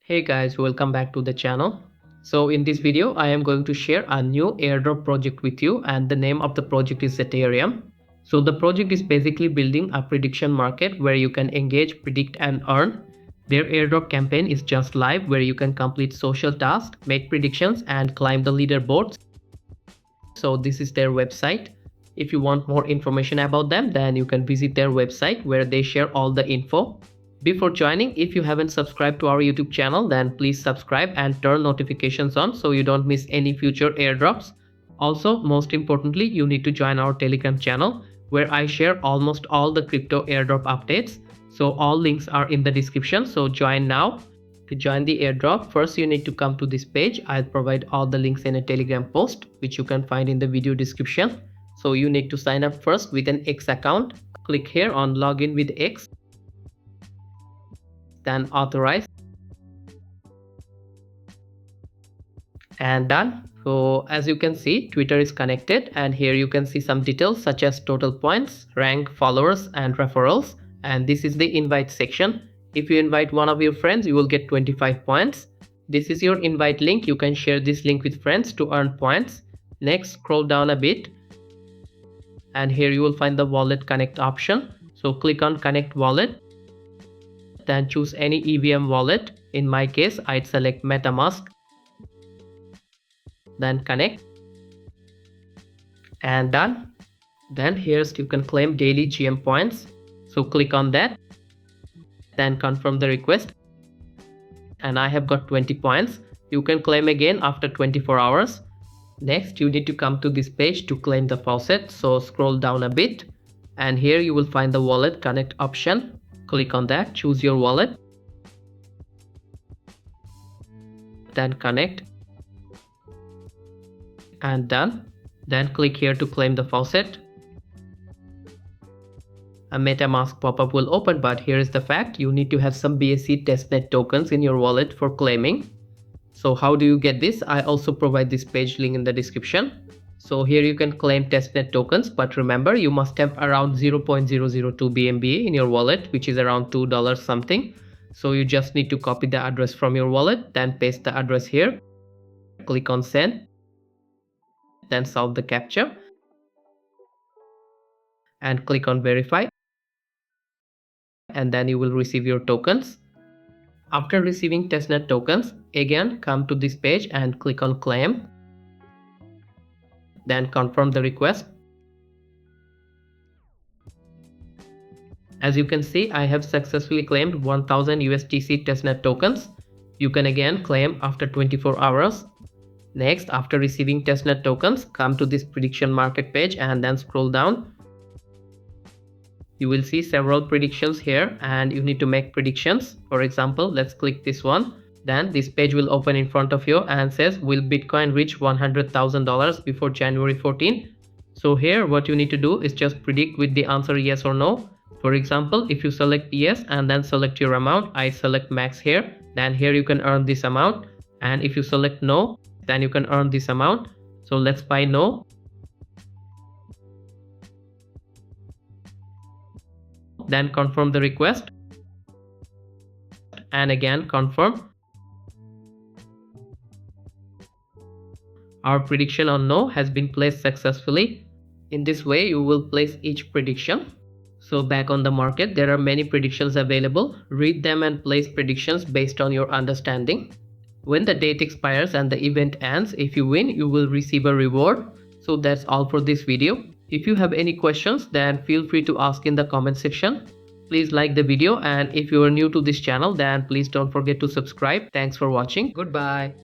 Hey guys, welcome back to the channel. So in this video, I am going to share a new airdrop project with you, and the name of the project is Zetarium. So the project is basically building a prediction market where you can engage, predict and earn. Their airdrop campaign is just live, where you can complete social tasks, make predictions and climb the leaderboards. So this is their website. If you want more information about them, then you can visit their website where they share all the info. Before joining, if you haven't subscribed to our YouTube channel, then please subscribe and turn notifications on so you don't miss any future airdrops. Also, most importantly, you need to join our Telegram channel where I share almost all the crypto airdrop updates. So all links are in the description, so join now. To join the airdrop, first you need to come to this page. I'll provide all the links in a Telegram post which you can find in the video description. So you need to sign up first with an X account. Click here on login with X. Then authorize and done. So as you can see, Twitter is connected, and here you can see some details such as total points, rank, followers and referrals. And this is the invite section. If you invite one of your friends, you will get 25 points. This is your invite link. You can share this link with friends to earn points. Next, scroll down a bit and here you will find the wallet connect option. So click on connect wallet. Then choose any EVM wallet. In my case, I'd select MetaMask. Then connect and done. Then here's you can claim daily GM points. So click on that. Then confirm the request. And I have got 20 points. You can claim again after 24 hours. Next, you need to come to this page to claim the faucet. So scroll down a bit. And here you will find the wallet connect option. Click on that, choose your wallet, then connect and done. Then click here to claim the faucet. A MetaMask pop-up will open, but here is the fact: you need to have some BSC testnet tokens in your wallet for claiming. So how do you get this? I also provide this page link in the description. So here you can claim testnet tokens, but remember you must have around 0.002 BNB in your wallet, which is around $2 something. So you just need to copy the address from your wallet, then paste the address here. Click on send, then solve the captcha and click on verify, and then you will receive your tokens. After receiving testnet tokens, again come to this page and click on claim. Then confirm the request. As you can see, I have successfully claimed 1000 USDC testnet tokens. You can again claim after 24 hours. Next, after receiving testnet tokens, come to this prediction market page and then scroll down. You will see several predictions here and you need to make predictions. For example, let's click this one. Then this page will open in front of you and says, will Bitcoin reach $100,000 before January 14? So here what you need to do is just predict with the answer yes or no. For example, if you select yes and then select your amount, I select max here, then here you can earn this amount. And if you select no, then you can earn this amount. So let's buy no. Then confirm the request and again confirm. Our prediction on no has been placed successfully. In this way you will place each prediction. So back on the market, there are many predictions available. Read them and place predictions based on your understanding. When the date expires and the event ends, if you win, you will receive a reward. So that's all for this video. If you have any questions, then feel free to ask in the comment section. Please like the video, and if you are new to this channel, then please don't forget to subscribe. Thanks for watching. Goodbye.